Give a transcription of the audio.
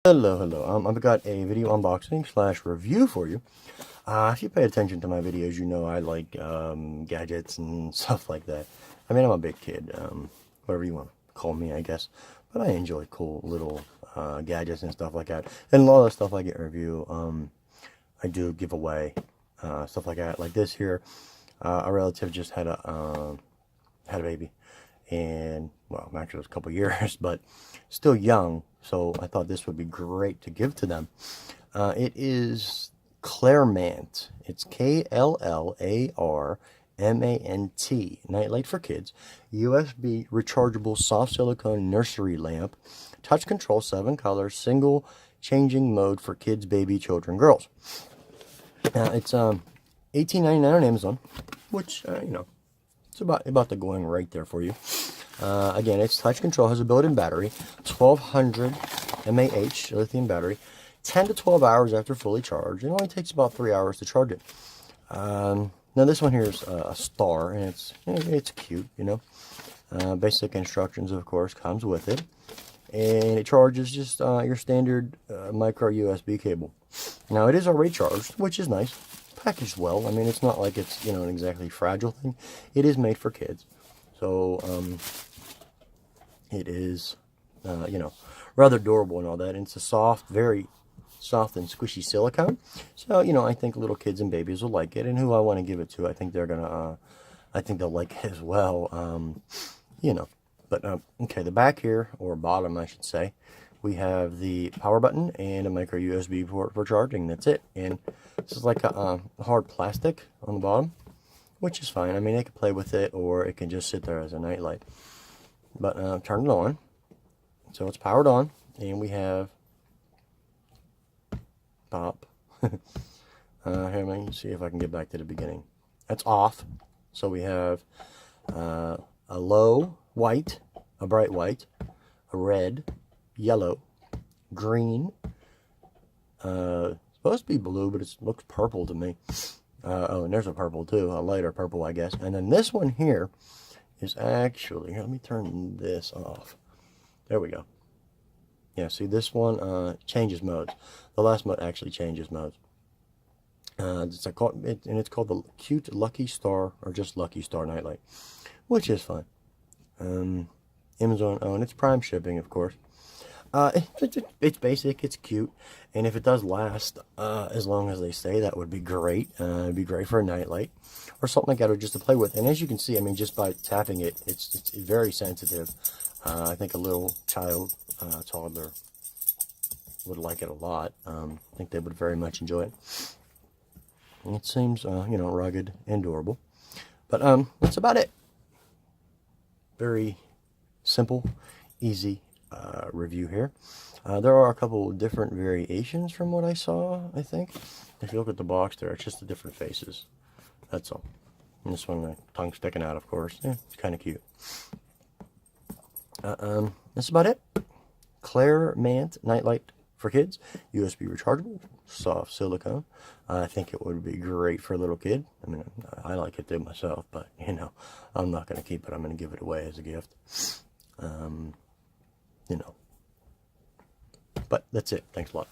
Hello. I've got a video unboxing slash review for you. If you pay attention to my videos, you know I like gadgets and stuff like that. I mean, I'm a big kid, whatever you want to call me, I guess. But I enjoy cool little gadgets and stuff like that. And a lot of the stuff I get review, I do give away stuff like that. Like this here, a relative just had a baby, and well, actually it was a couple years, but still young. So I thought this would be great to give to them. It is Kllarmant. It's Kllarmant. Nightlight for kids. USB rechargeable soft silicone nursery lamp. Touch control, 7 colors, single changing mode for kids, baby, children, girls. It's $18.99 on Amazon, which you know, it's about the going right there for you. Again, it's touch control, has a built-in battery, 1200 mAh lithium battery, 10 to 12 hours after fully charged. It only takes about 3 hours to charge it. Now this one here is a star, and it's cute, you know. Basic instructions, of course, comes with it, and it charges just your standard micro USB cable. Now it is already charged, which is nice. Packaged well. I mean, it's not like it's, you know, an exactly fragile thing. It is made for kids, so it is you know, rather durable and all that. And it's a soft, very soft and squishy silicone. So, you know, I think little kids and babies will like it. And who I want to give it to, I think they're gonna, I think they'll like it as well. You know, but okay, the back here, or bottom, I should say, we have the power button and a micro USB port for charging. That's it. And this is like a hard plastic on the bottom, which is fine. I mean, they can play with it, or it can just sit there as a nightlight. But turn it on. So it's powered on, and we have pop. Here, let me see if I can get back to the beginning. That's off. So we have a low white, a bright white, a red, yellow, green. Supposed to be blue, but it looks purple to me. Oh, and there's a purple too, a lighter purple, I guess. And then this one here is actually, here, let me turn this off. There we go. Yeah, see, this one changes modes. The last mode actually changes modes. It's called the Cute Lucky Star, or just Lucky Star Nightlight, which is fun. Amazon, and it's Prime shipping, of course. It's basic, it's cute, and if it does last as long as they say, that would be great. It'd be great for a nightlight or something like that, or just to play with. And as you can see, I mean, just by tapping it, it's very sensitive. I think a little child, toddler, would like it a lot. I think they would very much enjoy it. And it seems, you know, rugged and durable. But that's about it. Very simple, easy review here. There are a couple different variations from what I saw, I think. If you look at the box there, it's just the different faces. That's all. And this one, the tongue sticking out, of course. Yeah, it's kind of cute. That's about it. Kllarmant Nightlight for kids. USB rechargeable. Soft silicone. I think it would be great for a little kid. I mean, I like it too myself, but, you know, I'm not going to keep it. I'm going to give it away as a gift. You know. But that's it. Thanks a lot.